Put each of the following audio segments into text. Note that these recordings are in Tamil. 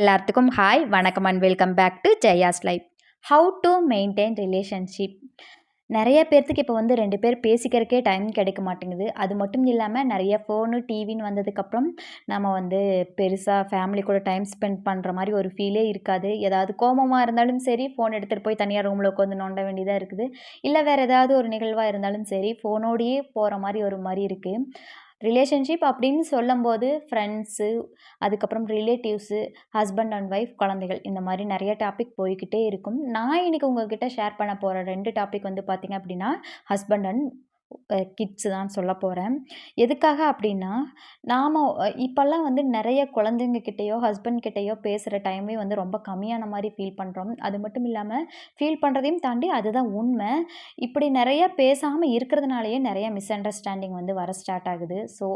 எல்லாத்துக்கும் ஹாய் வணக்கம் and welcome back to Jaya's life. How to maintain relationship. நிறைய பேர்த்துக்கு இப்போ வந்து 2 பேர் பேசிக்கிறதுக்கே டைம் கிடைக்க மாட்டேங்குது. அது மட்டும் இல்லாமல் நிறைய ஃபோனு டிவின்னு வந்ததுக்கப்புறம் நம்ம வந்து பெருசாக ஃபேமிலி கூட டைம் ஸ்பெண்ட் பண்ணுற மாதிரி ஒரு ஃபீலே இருக்காது. ஏதாவது கோபமாக இருந்தாலும் சரி ஃபோன் எடுத்துகிட்டு போய் தனியாக ரூமில் உட்காந்து நோண்ட வேண்டியதாக இருக்குது. இல்லை வேறு ஏதாவது ஒரு நிகழ்வாக இருந்தாலும் சரி ஃபோனோடையே போகிற மாதிரி ஒரு மாதிரி இருக்குது. ரிலேஷன்ஷிப் அப்படின்னு சொல்லும்போது ஃப்ரெண்ட்ஸு, அதுக்கப்புறம் ரிலேட்டிவ்ஸு, ஹஸ்பண்ட் அண்ட் ஒய்ஃப், குழந்தைகள் இந்த மாதிரி நிறைய டாபிக் போய்க்கிட்டே இருக்கும். நான் இன்றைக்கி உங்கள்கிட்ட ஷேர் பண்ண போகிற 2 டாபிக் வந்து பார்த்திங்க அப்படின்னா ஹஸ்பண்ட் அண்ட் கிட்ஸு தான் சொல்ல போகிறேன். எதுக்காக அப்படின்னா நாம் இப்போல்லாம் வந்து நிறைய குழந்தைங்க கிட்டேயோ ஹஸ்பண்ட் கிட்டேயோ பேசுகிற டைமே வந்து ரொம்ப கம்மியான மாதிரி ஃபீல் பண்ணுறோம். அது மட்டும் இல்லாமல் ஃபீல் பண்ணுறதையும் தாண்டி அதுதான் உண்மை. இப்படி நிறைய பேசாமல் இருக்கிறதுனாலேயே நிறைய மிஸ் அண்டர்ஸ்டாண்டிங் வந்து வர ஸ்டார்ட் ஆகுது. ஸோ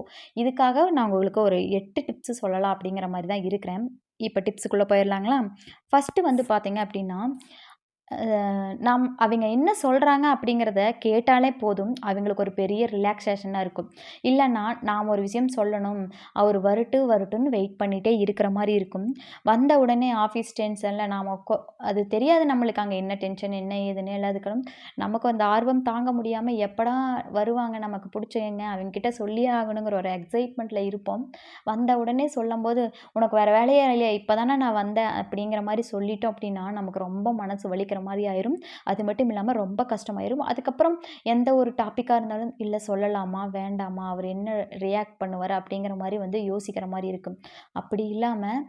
இதுக்காக நான் உங்களுக்கு ஒரு 8 டிப்ஸு சொல்லலாம் அப்படிங்கிற மாதிரி தான் இருக்கிறேன். இப்போ டிப்ஸுக்குள்ளே போயிடலாங்களா? ஃபஸ்ட்டு வந்து பார்த்தீங்க அப்படின்னா அவைங்க என்ன சொல்கிறாங்க அப்படிங்கிறத கேட்டாலே போதும். அவங்களுக்கு ஒரு பெரிய ரிலாக்சேஷனாக இருக்கும். இல்லைன்னா நாம் ஒரு விஷயம் சொல்லணும், அவர் வரட்டும்னு வெயிட் பண்ணிகிட்டே இருக்கிற மாதிரி இருக்கும். வந்த உடனே ஆஃபீஸ் டென்ஷனில் நாம் அது தெரியாது நம்மளுக்கு அங்கே என்ன டென்ஷன் என்ன ஏதுன்னு எல்லாத்துக்கும் நமக்கு அந்த ஆர்வம் தாங்க முடியாமல் எப்படா வருவாங்க நமக்கு பிடிச்சவங்க அவங்கக்கிட்ட சொல்லியே ஆகணுங்கிற ஒரு எக்ஸைட்மெண்ட்டில் இருப்போம். வந்த உடனே சொல்லும்போது உனக்கு வேறு வேலையே இல்லையா இப்போ தானே நான் வந்தேன் அப்படிங்கிற மாதிரி சொல்லிட்டோம் அப்படின்னா நமக்கு ரொம்ப மனசு வலிக்கிற மாதிரி ஆயிரும். அது மட்டும் இல்லாமல் ரொம்ப கஷ்டமாயிரும். அதுக்கப்புறம் எந்த ஒரு டாப்பிக்காக இருந்தாலும் இல்லை சொல்லலாமா வேண்டாமா அவர் என்ன ரியாக்ட் பண்ணுவார் அப்படிங்கிற மாதிரி வந்து யோசிக்கிற மாதிரி இருக்கும். அப்படி இல்லாமல்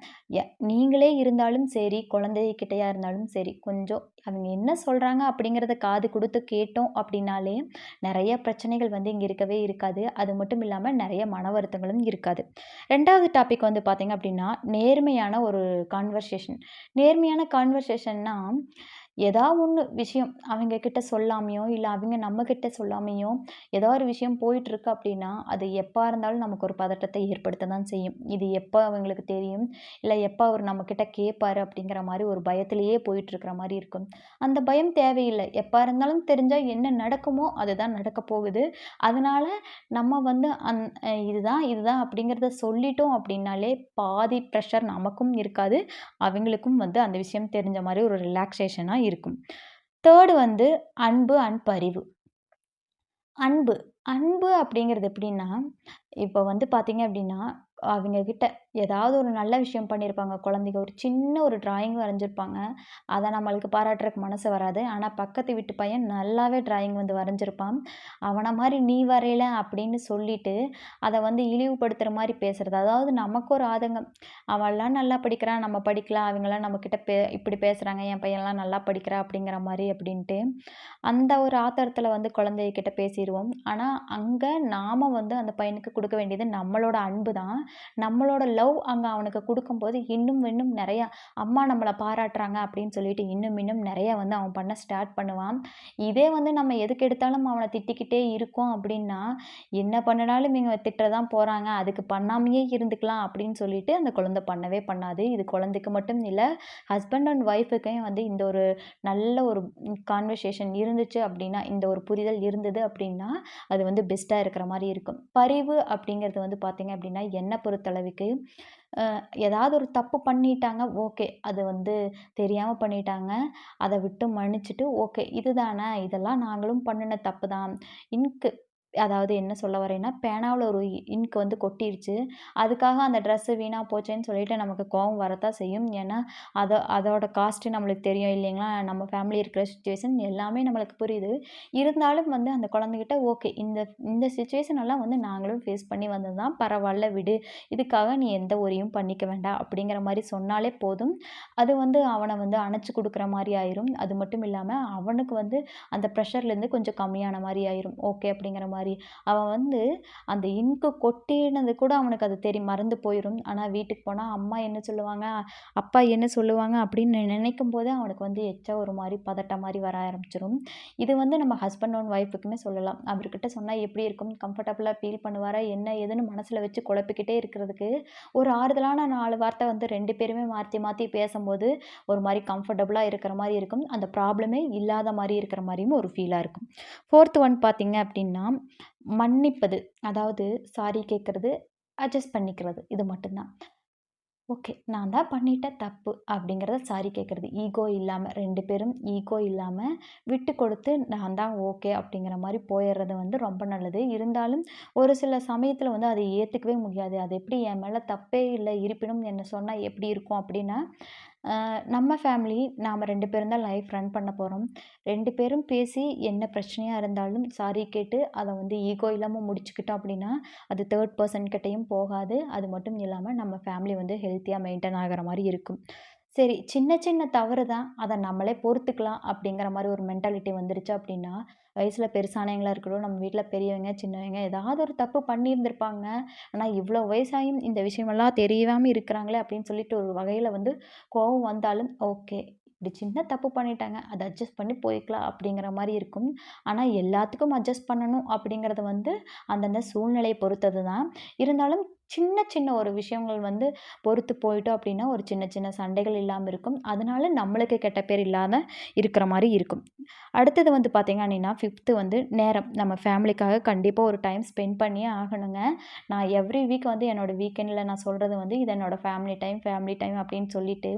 நீங்களே இருந்தாலும் சரி குழந்தைகிட்டையாக இருந்தாலும் சரி கொஞ்சம் அவங்க என்ன சொல்கிறாங்க அப்படிங்கிறத காது கொடுத்து கேட்டோம் அப்படின்னாலே நிறைய பிரச்சனைகள் வந்து இங்கே இருக்கவே இருக்காது. அது மட்டும் இல்லாமல் நிறைய மன வருத்தங்களும் இருக்காது. 2வது டாபிக் வந்து பார்த்திங்க அப்படின்னா நேர்மையான ஒரு கான்வர்சேஷன். நேர்மையான கான்வர்சேஷன்னா ஏதா ஒன்று விஷயம் அவங்க கிட்ட சொல்லாமையோ இல்லை அவங்க நம்மக்கிட்ட சொல்லாமையோ ஏதோ ஒரு விஷயம் போயிட்டுருக்கு அப்படின்னா அது எப்போ இருந்தாலும் நமக்கு ஒரு பதட்டத்தை ஏற்படுத்த தான் செய்யும். இது எப்போ அவங்களுக்கு தெரியும் இல்லை எப்போ அவர் நம்மக்கிட்ட கேட்பாரு அப்படிங்கிற மாதிரி ஒரு பயத்திலேயே போயிட்டுருக்கிற மாதிரி இருக்கும். அந்த பயம் தேவையில்லை. எப்போ இருந்தாலும் தெரிஞ்சால் என்ன நடக்குமோ அதுதான் நடக்க போகுது. அதனால் நம்ம வந்து இதுதான் அப்படிங்கிறத சொல்லிட்டோம் அப்படின்னாலே பாதி ப்ரெஷர் நமக்கும் இருக்காது. அவங்களுக்கும் வந்து அந்த விஷயம் தெரிஞ்ச மாதிரி ஒரு ரிலாக்ஸேஷனாக இருக்கும். 3 வந்து அன்பு அண்ட் பரிவு. அன்பு அன்பு அப்படிங்கிறது எப்படின்னா, இப்போ வந்து பார்த்தீங்க அப்படின்னா, அவங்க கிட்ட ஏதாவது ஒரு நல்ல விஷயம் பண்ணியிருப்பாங்க குழந்தைங்க. ஒரு சின்ன ஒரு டிராயிங் வரைஞ்சிருப்பாங்க. அத நம்மளுக்கு பாராட்டுறக்கு மனசு வராது. ஆனா, பக்கத்து வீட்டு பையன் நல்லாவே டிராயிங் வந்து வரைஞ்சிருப்பான். அவன மாரி நீ வரையல அப்படின்னு சொல்லிட்டு, அத வந்து இழிவுபடுத்துற மாரி பேசுறது. அதாவது நமக்கு ஒரு ஆதங்கம். அவன்லாம் நல்லா படிக்கிறான், நம்ம படிக்கல. அவங்கலாம் நம்மக்கிட்ட இப்படி பேசுறாங்க. என் பையன்லாம் நல்லா படிக்கிறான் அப்படிங்கிற மாரி அப்படின்ட்டு. அந்த ஒரு ஆத்திரத்தில வந்து குழந்தைகிட்ட பேசிருவோம். ஆனா, அங்க நாம வந்து அந்த பையனுக்கு குடுக்க வேண்டியது நம்மளோட அன்பு தான். நம்மளோட லவ் அங்க அவனுக்கு குடுக்கும்போது இன்னும் இன்னும் நெறையா அம்மா நம்மள பாராட்டுறாங்க அப்படின்னு சொல்லிட்டு இன்னும் இன்னும் நெறைய வந்து அவன் பண்ண ஸ்டார்ட் பண்ணுவான். இதே வந்து நம்ம எதுக்கு எடுத்தாலும் அவன திட்டிக்கிட்டே இருக்கோம் அப்படின்னா, என்ன பண்ணுனாலும் இவங்க திட்ட தான் போறாங்க. அதுக்கு பண்ணாமயே இருந்துக்கலாம் அப்படின்னு சொல்லிட்டு அந்த குழந்தை பண்ணவே பண்ணாது. இது குழந்தைக்கு மட்டும் இல்ல, ஹஸ்பண்ட் அண்ட் ஒய்ஃப்க்கும் வந்து இந்த ஒரு நல்ல ஒரு கான்வர்சேஷன் இருந்துச்சு அப்படின்னா, இந்த ஒரு புரிதல் இருந்தது அப்படின்னா, அது வந்து பெஸ்ட்டா இருக்கிற மாரி இருக்கும். பரிவு அப்படிங்கிறது வந்து பார்த்தீங்க அப்படின்னா, என்ன பொறுத்தளவுக்கு ஏதாவது ஒரு தப்பு பண்ணிட்டாங்க, ஓகே. அது வந்து தெரியாம பண்ணிட்டாங்க. அத விட்டு மன்னிச்சுட்டு, ஓகே இதுதானே, இதெல்லாம் நாங்களும் பண்ணுன தப்பு தான். இன்க்கு அதாவது என்ன சொல்ல வரேன்னா, பேனாவுல ஒரு இங்க் வந்து கொட்டிருச்சு. அதுக்காக அந்த ட்ரெஸ்ஸு வீணா போச்சேன்னு சொல்லிட்டு நமக்கு கோவம் வரத்தான் செய்யும். ஏன்னா, அதோட காஸ்ட்டு நம்மளுக்கு தெரியும் இல்லைங்களா? நம்ம ஃபேமிலி இருக்கிற சிச்சுவேஷன் எல்லாமே நம்மளுக்கு புரியுது. இருந்தாலும் வந்து அந்த குழந்தைகிட்ட ஓகே இந்த இந்த சிச்சுவேஷன் எல்லாம் வந்து நாங்களும் ஃபேஸ் பண்ணி வந்தது தான். பரவால்ல விடு. இதுக்காக நீ எந்த worryயும் பண்ணிக்க வேண்டாம் அப்படிங்கிற மாரி சொன்னாலே போதும். அது வந்து அவன வந்து அணைச்சு குடுக்குற மாரி ஆயிரும். அது மட்டும் இல்லாம அவனுக்கு வந்து அந்த ப்ரெஷர்லேருந்து கொஞ்சம் கம்மியான மாரி ஆயிரும். ஓகே அப்படிங்கிற மாரி. அவன் வந்து அந்த இங்க்கு கொட்டினது கூட அவனுக்கு அது மறந்து போயிரும். ஆனா வீட்டுக்கு போனா அம்மா என்ன சொல்லுவாங்க, அப்பா என்ன சொல்லுவாங்க அப்படின்னு நினைக்கும்போதே அவனுக்கு வந்து எச்சா ஒரு மாரி பதட்டம் மாரி வர ஆரம்பிச்சுரும். இது வந்து நம்ம ஹஸ்பண்ட் அண்ட் ஒய்ஃப்க்குமே சொல்லலாம். அவர்கிட்ட சொன்னா எப்படி இருக்கும்? கம்ஃபர்டபுளா ஃபீல் பண்ணுவாரா? என்ன ஏதுன்னு மனசுல வச்சு குழப்பிக்கிட்டே இருக்கிறதுக்கு, ஒரு ஆறுதலான 4 வார்த்தை வந்து 2 பேருமே மாத்தி மாத்தி பேசம்போது, ஒரு மாரி கம்ஃபர்டபுளா இருக்கிற மாரி இருக்கும். அந்த ப்ராப்ளமே இல்லாத மாரி இருக்கிற மாரியும் ஒரு ஃபீலா இருக்கும். 4த் ஒன் பார்த்தீங்க அப்படின்னா, மன்னிப்பது. அதாவது சாரி கேட்கறது, அட்ஜஸ்ட் பண்ணிக்கிறது. இது மட்டும் தான். ஓகே. நான் தான் பண்ணிட்ட தப்பு அப்படிங்கிறத சாரி கேட்கறது. ஈகோ இல்லாம 2 பேரும் ஈகோ இல்லாம விட்டு கொடுத்து நான் தான் ஓகே அப்படிங்கிற மாரி போயிறது வந்து ரொம்ப நல்லது. இருந்தாலும் ஒரு சில சமயத்தில வந்து அத ஏத்துக்கவே முடியாது. அது எப்படி என் மேல தப்பே இல்ல, இருப்பினும் என்ன சொன்னா எப்படி இருக்கும் அப்படின்னா, நம்ம ஃபேமிலி நாம 2 பேரும் தான் லைஃப் ரன் பண்ண போறோம். 2 பேரும் பேசி என்ன பிரச்சனையா இருந்தாலும் சாரி கேட்டு அத வந்து ஈகோ இல்லாம முடிச்சுக்கிட்டோம் அப்படின்னா, அது தேர்ட் பெர்சன் கிட்டயும் போகாது. அது மட்டும் இல்லாம நம்ம ஃபேமிலி வந்து ஹெல்த்தியா மெயின்டெயின் ஆகுற மாரி இருக்கும். சரி, சின்ன சின்ன தவறு தான். அத நம்மளே பொறுத்துக்கலாம் அப்படிங்கிற மாரி ஒரு மென்டாலிட்டி வந்துருச்சு அப்படின்னா, வயசுல பெருசானவங்களா இருக்கட்டும், நம்ம வீட்ல பெரியவங்க, சின்னவங்க ஏதாவது ஒரு தப்பு பண்ணியிருந்திருப்பாங்க. ஆனா, இவ்வளோ வயசாயும் இந்த விஷயமெல்லாம் தெரியாம இருக்கிறாங்களே அப்படின்னு சொல்லிட்டு ஒரு வகையில வந்து கோவம் வந்தாலும், ஓகே. இப்படி சின்ன தப்பு பண்ணிட்டாங்க. அத அட்ஜஸ்ட் பண்ணி போய்க்கலாம் அப்படிங்கிற மாரி இருக்கும். ஆனா, எல்லாத்துக்கும் அட்ஜஸ்ட் பண்ணணும் அப்படிங்கிறது வந்து அந்தந்த சூழ்நிலைய பொறுத்தது தான். இருந்தாலும் சின்ன சின்ன ஒரு விஷயங்கள் வந்து பொறுத்து போயிட்டோம் அப்படின்னா, ஒரு சின்ன சின்ன சண்டைகள் இல்லாம இருக்கும். அதனால நம்மளுக்கு கெட்ட பேர் இல்லாத இருக்கிற மாரி இருக்கும். அடுத்தது வந்து பார்த்தீங்க அப்படின்னா, 5த்து வந்து நேரம். நம்ம ஃபேமிலிக்காக கண்டிப்பா ஒரு டைம் ஸ்பெண்ட் பண்ணியே ஆகணுங்க. நான் எவ்ரி வீக் வந்து என்னோட வீக்கெண்ட்ல நான் சொல்றது வந்து, இது என்னோட ஃபேமிலி டைம் அப்படின்னு சொல்லிட்டு,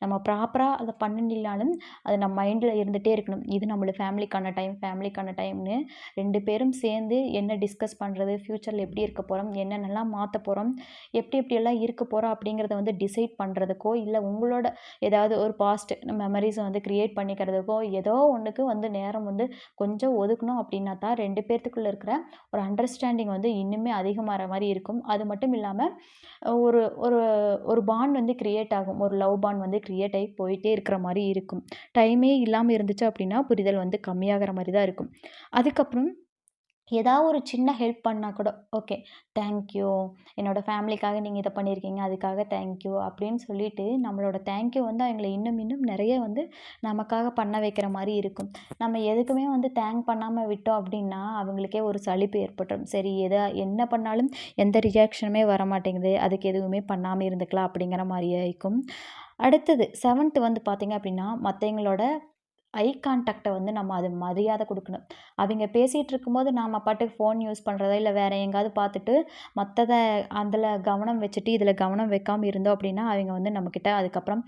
நம்ம ப்ராப்பரா அத பண்ணலினாலும், அது நம்ம மைண்ட்ல இருந்துட்டே இருக்கணும். இது நம்மளோட ஃபேமிலிக்கான டைம்னு 2 பேரும் சேர்ந்து என்ன டிஸ்கஸ் பண்றது, ஃப்யூச்சர்ல எப்படி இருக்க போறோம், என்னென்னலாம் மாத்த போறோம், எப்படி எப்படியெல்லாம் இருக்க போறோம் அப்படிங்கிறத வந்து டிசைட் பண்றதுக்கோ, இல்ல உங்களோட ஏதாவது ஒரு பாஸ்ட் மெமரீஸ வந்து கிரியேட் பண்ணிக்கிறதுக்கோ, ஏதோ ஒண்ணுக்கு வந்து நேரம் வந்து கொஞ்சம் ஒதுக்கணும் அப்படின்னா தான் 2 பேத்துக்குள்ள இருக்கிற ஒரு அண்டர்ஸ்டாண்டிங் வந்து இன்னுமே அதிகமாற மாரி இருக்கும். அது மட்டும் இல்லாம ஒரு ஒரு ஒரு பாண்ட் வந்து கிரியேட் ஆகும். ஒரு லவ் பாண்ட் வந்து கிரியேட் ஆகி போயிட்டே இருக்கிற மாரி இருக்கும். டைமே இல்லாம இருந்துச்சு அப்படின்னா, புரிதல் வந்து கம்மியாகிற மாரி தான் இருக்கும். அதுக்கப்புறம் ஏதாவது ஒரு சின்ன ஹெல்ப் பண்ணா கூட, ஓகே. Thank you. என்னோட ஃபேமிலிக்காக நீங்க இத பண்ணியிருக்கீங்க. அதுக்காக தேங்க் யூ அப்படின்னு சொல்லிட்டு, நம்மளோட தேங்க் யூ வந்து அவங்கள இன்னும் இன்னும் நெறைய வந்து நமக்காக பண்ண வைக்கிற மாரி இருக்கும். நம்ம எதுக்குமே வந்து தேங்க் பண்ணாம விட்டோம் அப்படின்னா, அவங்களுக்கே ஒரு சலிப்பு ஏற்பட்டுரும். சரி என்ன பண்ணாலும் எந்த ரியாக்ஷனுமே வரமாட்டேங்குது. அதுக்கு எதுவுமே பண்ணாம இருந்துக்கலாம் அப்படிங்கிற மாரி ஆயிக்கும். அடுத்தது 7த் வந்து பார்த்தீங்க அப்படின்னா, மத்தவங்களோட ஐ கான்டாக்ட்ட வந்து நம்ம அது மரியாதை குடுக்கணும். அவிங்க பேசிட்டு இருக்கும்போது நாம பாட்டுக்கு ஃபோன் யூஸ் பண்றதோ, இல்ல வேற எங்கேயாவது பார்த்துட்டு மத்தத அதுல கவனம் வச்சுட்டு, இதுல கவனம் வைக்காம இருந்தோம் அப்டின்னா, அவிங்க வந்து நம்மகிட்ட அதுக்கப்புறம்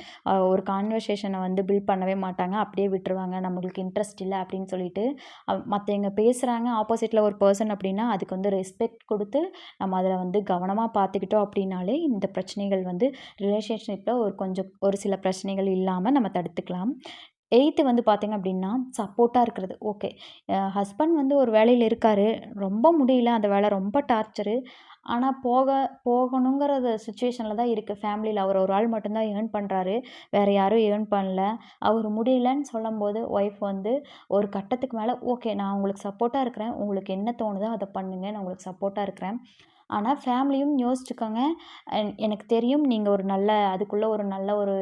ஒரு கான்வர்சேஷன வந்து பில்ட் பண்ணவே மாட்டாங்க. அப்படியே விட்டுருவாங்க. நம்மளுக்கு இன்ட்ரெஸ்ட் இல்ல அப்படின்னு சொல்லிட்டு, மத்தவங்க பேசுறாங்க ஆப்போசிட்ல ஒரு பெர்சன் அப்படின்னா, அதுக்கு வந்து ரெஸ்பெக்ட் குடுத்து, நம்ம அதுல வந்து கவனமா பார்த்துக்கிட்டோம் அப்படின்னாலே, இந்த பிரச்சனைகள் வந்து ரிலேஷன்ஷிப்ல ஒரு சில பிரச்சனைகள் இல்லாம நம்ம தடுத்துக்கலாம். 8த் வந்து பார்த்தீங்க அப்டின்னா, சப்போர்ட்டா இருக்கிறது. ஓகே. ஹஸ்பண்ட் வந்து ஒரு வேலையில இருக்காரு. ரொம்ப முடியல. அந்த வேலை ரொம்ப டார்ச்சரு. ஆனா போகணுங்கிறது சிச்சுவேஷன்ல தான் இருக்கு. ஃபேமிலில அவர் ஒரு ஆள் மட்டும் தான் ஏர்ன் பண்றாரு. வேற யாரும் ஏர்ன் பண்ணல. அவரு முடியலன்னு சொல்லும்போது, ஒய்ஃப் வந்து ஒரு கட்டத்துக்கு மேல, ஓகே. நான் உங்களுக்கு சப்போர்ட்டா இருக்கிறேன். உங்களுக்கு என்ன தோணுதோ அத பண்ணுங்க. நான் உங்களுக்கு சப்போர்ட்டா இருக்கிறேன். ஆனா ஃபேமிலியும் யோசிச்சுக்கோங்க. எனக்கு தெரியும் நீங்க அதுக்குள்ள ஒரு நல்ல ஒரு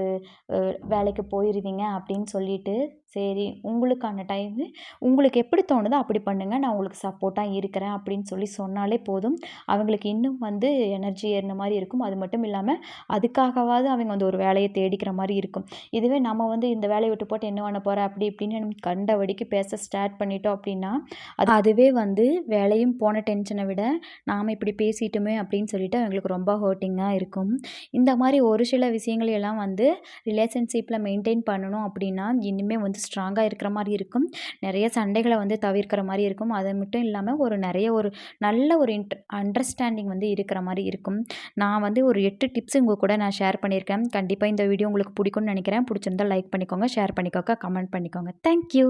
வேலைக்கு போயிருவீங்க அப்படின்னு சொல்லிட்டு, சரி உங்களுக்கான டைமு உங்களுக்கு எப்படி தோணுதோ அப்படி பண்ணுங்க. நான் உங்களுக்கு சப்போர்ட்டா இருக்கிறேன் அப்படின்னு சொல்லி சொன்னாலே போதும். அவங்களுக்கு இன்னும் வந்து எனர்ஜி ஏறுன மாரி இருக்கும். அது மட்டும் இல்லாம அதுக்காகவாவது அவங்க வந்து ஒரு வேலைய தேடிக்கிற மாரி இருக்கும். இதுவே நம்ம வந்து இந்த வேலைய விட்டு போட்டு என்ன பண்ண போற? அப்படி இப்படின்னு நம்ம கண்டபடிக்கு பேச ஸ்டார்ட் பண்ணிட்டோம் அப்படின்னா, அதுவே வந்து வேலையும் போன டென்ஷன விட, நாம இப்படி பேசிட்டோமே அப்படின்னு சொல்லிட்டு அவங்களுக்கு ரொம்ப ஹர்ட்டிங்கா இருக்கும். இந்த மாரி ஒரு சில விஷயங்கள் எல்லாம் வந்து ரிலேஷன்ஷிப்ல மெயின்டெயின் பண்ணணும் அப்படின்னா, இனிமே வந்து ஸ்ட்ராங்கா இருக்கிற மாரி இருக்கும். நெறைய சண்டைகள வந்து தவிர்க்கிற மாரி இருக்கும். அது மட்டும் இல்லாம நெறைய ஒரு நல்ல ஒரு அண்டர்ஸ்டாண்டிங் வந்து இருக்கிற மாரி இருக்கும். நான் வந்து ஒரு 8 டிப்ஸ் உங்க கூட நான் ஷேர் பண்ணியிருக்கேன். கண்டிப்பா இந்த வீடியோ உங்களுக்கு பிடிக்கும்னு நெனைக்கிறேன். பிடிச்சிருந்தா லைக் பண்ணிக்கோங்க, ஷேர் பண்ணிக்கோங்க, கமெண்ட் பண்ணிக்கோங்க. Thank you.